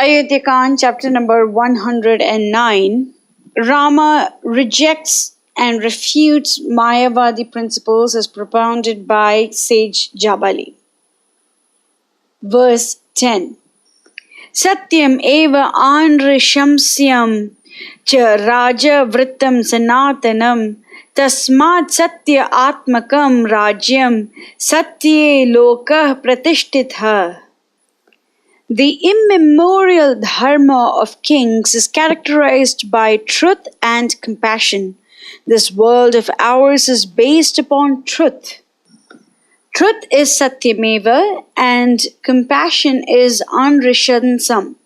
Ayodhya Ch, chapter number 109, Rama rejects and refutes Mayavadi principles as propounded by sage Jabali. Verse 10. Satyam eva anrishamsyam cha raja vrittam sanatanam tasmat satya atmakam rajyam satye lokah pratishtitha. The immemorial dharma of kings is characterized by truth and compassion. This world of ours is based upon truth. Truth is satyameva and compassion is anrishansam.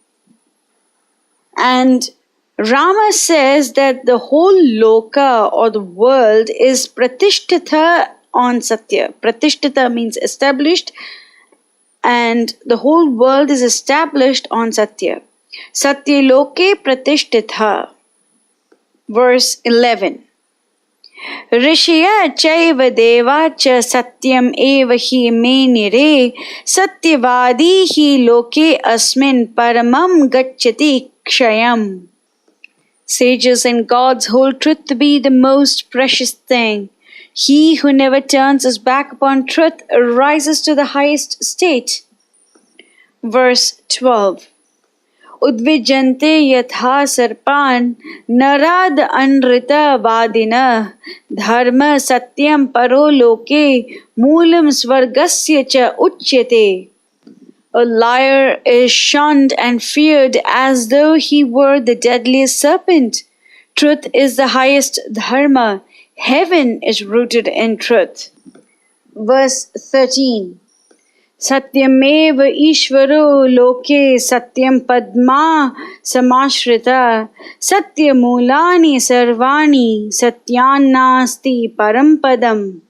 And Rama says that the whole loka or the world is pratishtita on satya. Pratishtita means established, and the whole world is established on satya. Satya loke pratishtitha. Verse 11. Rishya chaiva deva cha satyam eva hi me nire satyavadi hi loke asmin paramam gacchati kshayam. Sages and gods hold truth to be the most precious thing. He who never turns his back upon truth rises to the highest state. Verse 12. Udvijante yatha sarpan narad anrita vadina dharma satyam paro loke moolam svargasya cha uchyate. A liar is shunned and feared as though he were the deadliest serpent. Truth is the highest dharma. Heaven is rooted in truth. Verse 13. Satyameva Ishvaro Loke Satyam Padma Samashrita Satyamulani Sarvani Satyannasti Parampadam.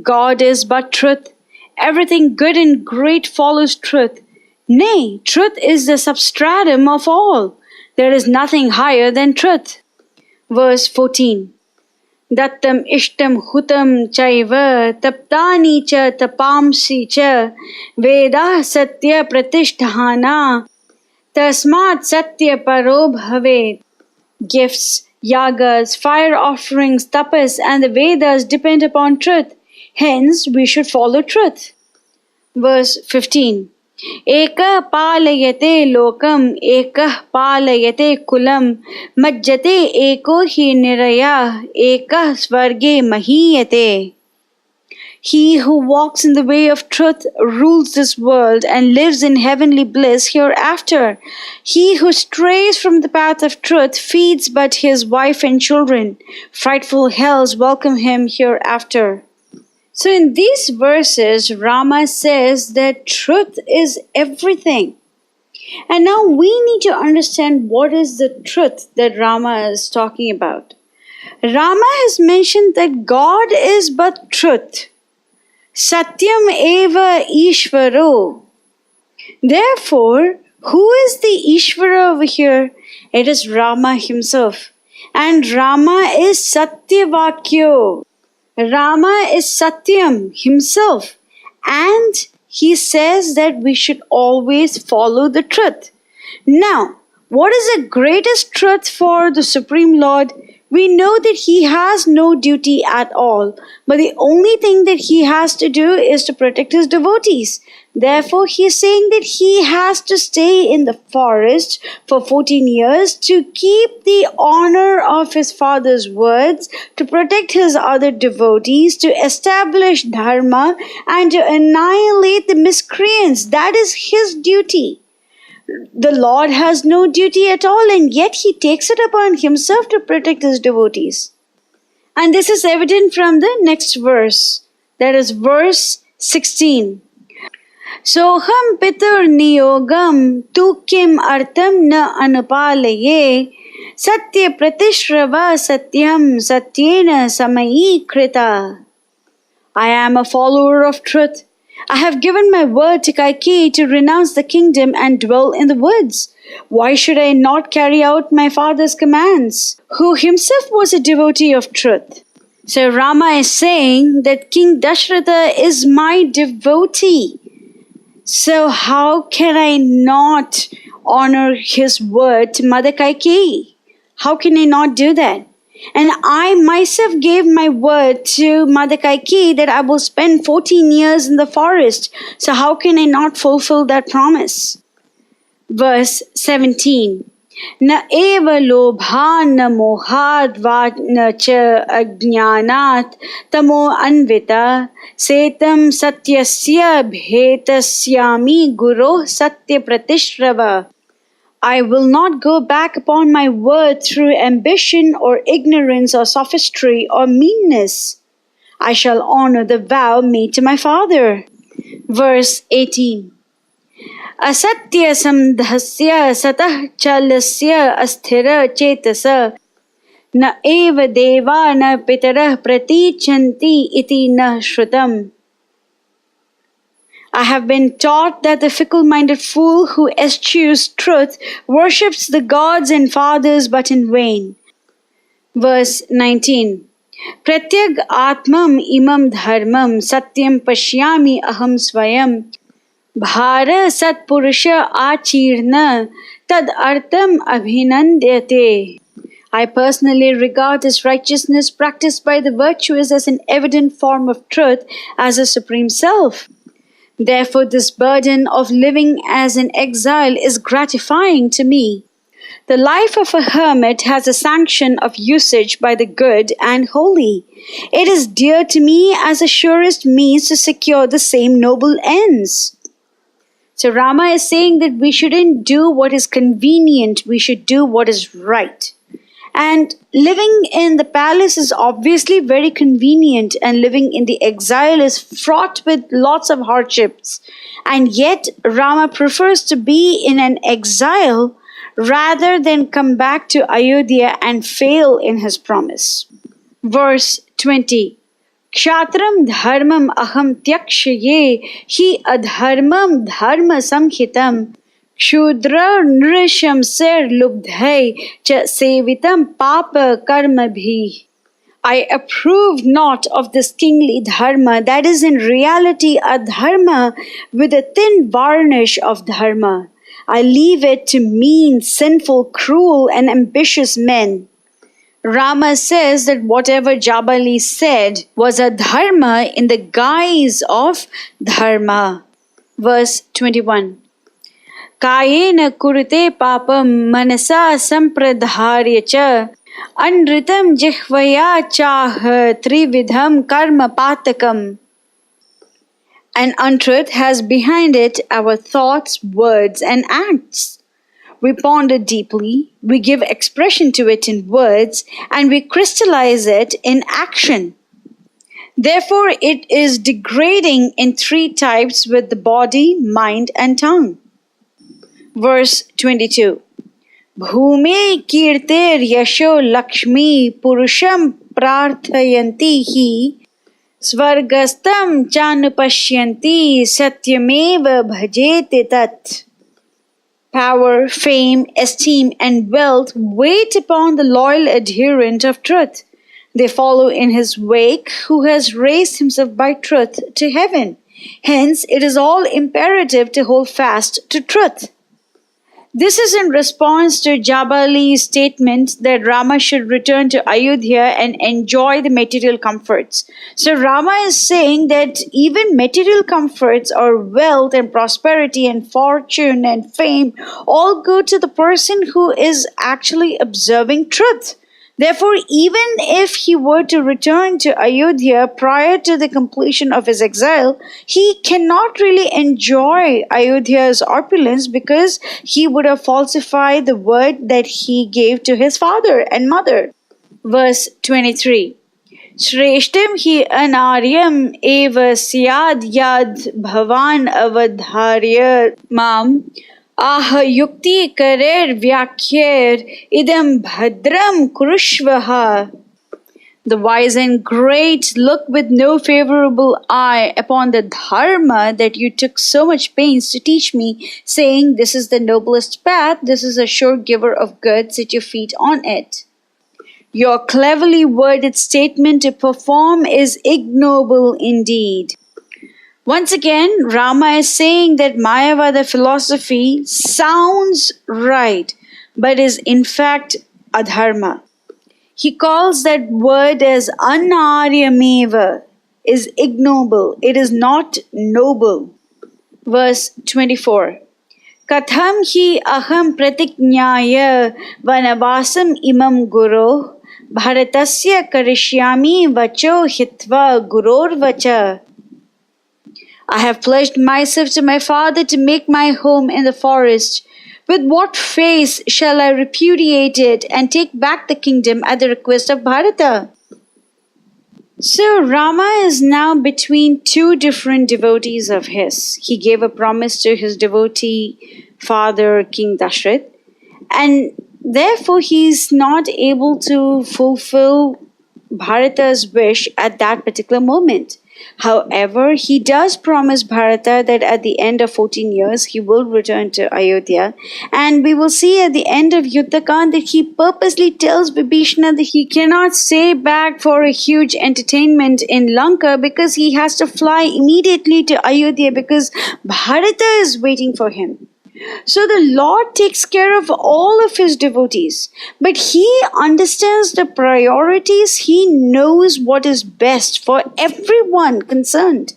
God is but truth. Everything good and great follows truth. Nay, truth is the substratum of all. There is nothing higher than truth. Verse 14. Dattam ishtam hutam chaiva taptani cha tapamsi cha veda satya pratisthana tasmat satya paro bhavet. Gifts, yagas, fire offerings, tapas and the Vedas depend upon truth. Hence, we should follow truth. Verse 15. Eka palayate lokam, ekah palayate kulam, majjate eko hi niraya, ekah svarge mahiyate. He who walks in the way of truth rules this world and lives in heavenly bliss hereafter. He who strays from the path of truth feeds but his wife and children. Frightful hells welcome him hereafter. So in these verses, Rama says that truth is everything. And now we need to understand what is the truth that Rama is talking about. Rama has mentioned that God is but truth. Satyam eva Ishvaro. Therefore, who is the Ishvara over here? It is Rama himself. And Rama is Satyavakyo. Rama is Satyam himself, and he says that we should always follow the truth. Now, what is the greatest truth for the Supreme Lord? We know that he has no duty at all, but the only thing that he has to do is to protect his devotees. Therefore, he is saying that he has to stay in the forest for 14 years to keep the honor of his father's words, to protect his other devotees, to establish dharma, and to annihilate the miscreants. That is his duty. The Lord has no duty at all, and yet he takes it upon himself to protect his devotees. And this is evident from the next verse, that is verse 16. Soham pitur niyogam tu kim artam na anupalaye satya pratishrava satyam satyena samayi krita. I am a follower of truth. I have given my word to Kaikeyi to renounce the kingdom and dwell in the woods. Why should I not carry out my father's commands, who himself was a devotee of truth? So Rama is saying that King Dashratha is my devotee. So how can I not honor his word to Mother Kaikeyi. How can I not do that? And I myself gave my word to Mother Kaikeyi that I will spend 14 years in the forest. So how can I not fulfill that promise? Verse 17. Na eva lobha na mohad va na cha ajnanat tamo anvita setam satyasya bhetasyami guru satya pratishrava. I will not go back upon my word through ambition or ignorance or sophistry or meanness. I shall honor the vow made to my father. Verse 18. Asatya samdhasya satah chalasya asthira chetasa na eva deva na pitarah pratichanti iti na shrutam. I have been taught that the fickle-minded fool who eschews truth worships the gods and fathers but in vain. Verse 19. Pratyag atmam imam dharmam satyam pashyami aham swayam bhara satpurusha achirna tad artam abhinandyate. I personally regard this righteousness practiced by the virtuous as an evident form of truth as a supreme self. Therefore, this burden of living as an exile is gratifying to me. The life of a hermit has a sanction of usage by the good and holy. It is dear to me as the surest means to secure the same noble ends. So Rama is saying that we shouldn't do what is convenient, we should do what is right. And living in the palace is obviously very convenient, and living in the exile is fraught with lots of hardships. And yet Rama prefers to be in an exile rather than come back to Ayodhya and fail in his promise. Verse 20. Kshatram dharmam aham tyakshaye hi adharmam dharma samhitam Shudra nrishamsir lubdhai cha sevitam papa karma bhi. I approve not of this kingly dharma that is in reality a dharma with a thin varnish of dharma. I leave it to mean, sinful, cruel and ambitious men. Rama says that whatever Jabali said was a dharma in the guise of dharma. Verse 21. Kayena kurute papam manasa sampradharya cha anritam jihvaya chah trividham karma patakam. And untruth has behind it our thoughts, words and acts. We ponder deeply, we give expression to it in words, and we crystallize it in action. Therefore, it is degrading in three types with the body, mind and tongue. Verse 22. Bhume kirtir yasho lakshmi purusham prarthayanti hi svargastam chanupashyanti satyameva bhajete tat. Power, fame, esteem and wealth wait upon the loyal adherent of truth. They follow in his wake who has raised himself by truth to heaven. Hence, it is all imperative to hold fast to truth. This is in response to Jabali's statement that Rama should return to Ayodhya and enjoy the material comforts. So Rama is saying that even material comforts or wealth and prosperity and fortune and fame all go to the person who is actually observing truth. Therefore, even if he were to return to Ayodhya prior to the completion of his exile, he cannot really enjoy Ayodhya's opulence because he would have falsified the word that he gave to his father and mother. Verse 23. Shreshtam hi anaryam eva syad yad bhavan avadharya mam Ah yukti karer vyakhyar idam bhadram kurushvaha. The wise and great look with no favorable eye upon the dharma that you took so much pains to teach me, saying, this is the noblest path, this is a sure giver of good, set your feet on it. Your cleverly worded statement to perform is ignoble indeed. Once again, Rama is saying that Mayavada philosophy sounds right, but is in fact adharma. He calls that word as anaryameva, is ignoble. It is not noble. Verse 24. Katham hi aham pratiknyaya vanavasam imam guru bharatasya karishyami vacho hitva guror vacha. I have pledged myself to my father to make my home in the forest. With what face shall I repudiate it and take back the kingdom at the request of Bharata? So Rama is now between two different devotees of his. He gave a promise to his devotee father, King Dashrath, and therefore he is not able to fulfill Bharata's wish at that particular moment. However, he does promise Bharata that at the end of 14 years he will return to Ayodhya, and we will see at the end of Yuddhakand that he purposely tells Vibhishana that he cannot stay back for a huge entertainment in Lanka because he has to fly immediately to Ayodhya because Bharata is waiting for him. So the Lord takes care of all of his devotees, but he understands the priorities. He knows what is best for everyone concerned.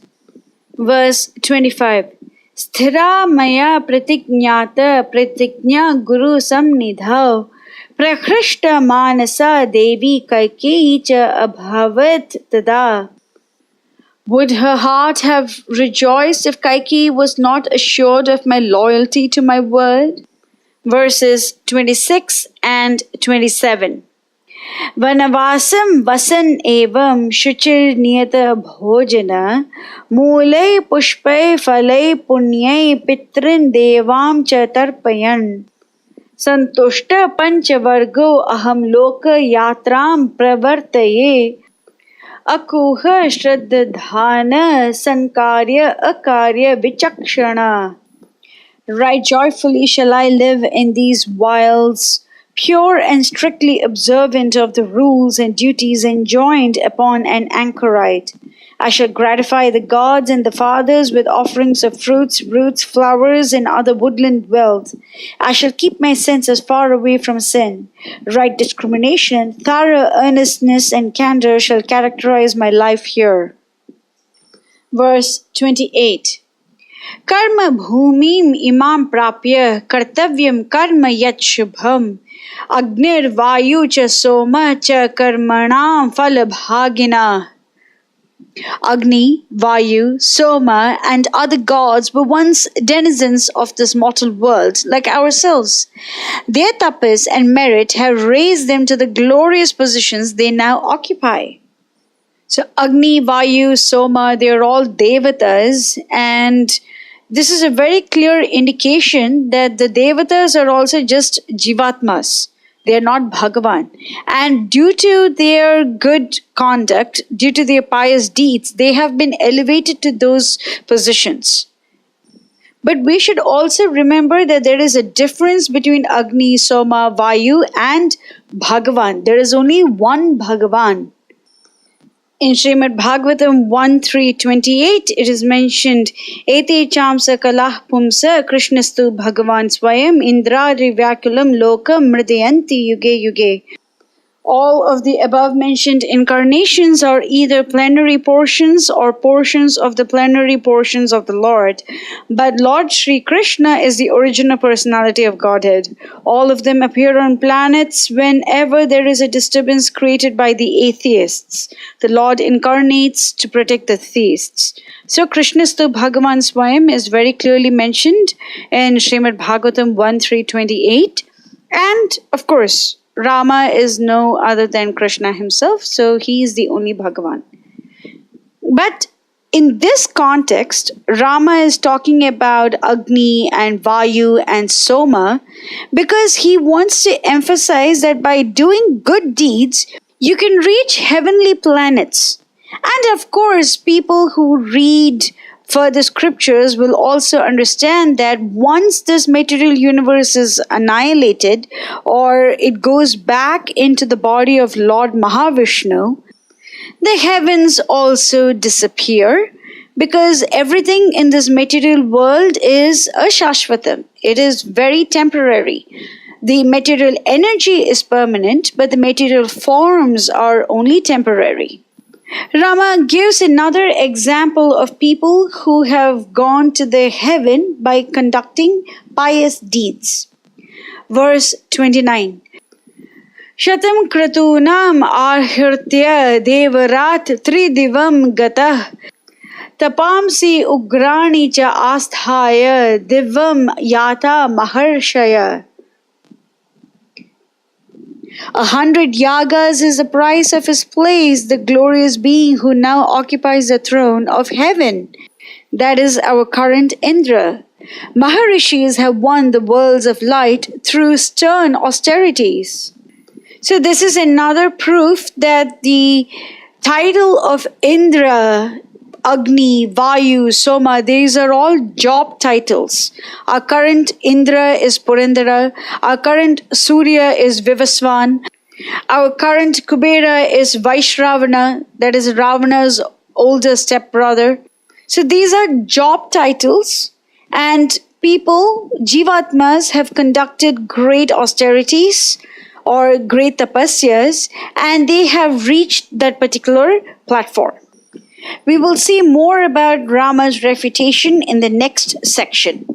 Verse 25. Sthira maya pratiknyata pratiknya guru samnidhav prakhrishta manasa devi Kaikeyi cha abhavat tada. Would her heart have rejoiced if Kaikeyi was not assured of my loyalty to my word? Verses 26 and 27. Vanavasam vasan evam shuchir niyata bhojana mulai pushpai falai punyai pitrin devam cha tarpayan santushta panchavargo aham loka yatram pravartaye Akuha Shraddhana Sankarya Akarya Vichakshana. Right joyfully shall I live in these wilds, pure and strictly observant of the rules and duties enjoined upon an anchorite. I shall gratify the gods and the fathers with offerings of fruits, roots, flowers, and other woodland wealth. I shall keep my senses far away from sin. Right discrimination, thorough earnestness, and candor shall characterize my life here. Verse 28. Karma bhumim imam prapya kartavyam karma yat shubham agnir vayu cha soma cha karmanam falabhagina. Agni, Vayu, Soma, and other gods were once denizens of this mortal world, like ourselves. Their tapas and merit have raised them to the glorious positions they now occupy. So Agni, Vayu, Soma, they are all devatas, and this is a very clear indication that the devatas are also just jivatmas. They are not Bhagavan. And due to their good conduct, due to their pious deeds, they have been elevated to those positions. But we should also remember that there is a difference between Agni, Soma, Vayu and Bhagavan. There is only one Bhagavan. In Srimad Bhagavatam 1.3.28, it is mentioned, Ete chamsa kalah pumsa krishnastu bhagavan swayam indrari vyakulam loka mridayanti yuge yuge. All of the above mentioned incarnations are either plenary portions or portions of the plenary portions of the Lord. But Lord Sri Krishna is the original personality of Godhead. All of them appear on planets whenever there is a disturbance created by the atheists. The Lord incarnates to protect the theists. So Krishnastu Bhagavan Swayam is very clearly mentioned in Srimad Bhagavatam 1.3.28. And of course, Rama is no other than Krishna himself, so he is the only Bhagavan. But in this context, Rama is talking about Agni and Vayu and Soma because he wants to emphasize that by doing good deeds, you can reach heavenly planets. And of course, people who read further scriptures will also understand that once this material universe is annihilated or it goes back into the body of Lord Mahavishnu, the heavens also disappear, Because everything in this material world is ashashvatam. It is very temporary. The material energy is permanent, but the material forms are only temporary. Rama gives another example of people who have gone to the heaven by conducting pious deeds. Verse 29. Shatam kratunam ahirtya devarat tridivam gatah tapamsi ugrani cha asthaya divam yata maharshaya. 100 yagas is the price of his place, the glorious being who now occupies the throne of heaven. That is our current Indra. Maharishis have won the worlds of light through stern austerities. So this is another proof that the title of Indra, Agni, Vayu, Soma, these are all job titles. Our current Indra is Purandara. Our current Surya is Vivaswan. Our current Kubera is Vaishravana, that is Ravana's older stepbrother. So these are job titles, and people, Jivatmas, have conducted great austerities or great tapasyas, and they have reached that particular platform. We will see more about Rama's refutation in the next section.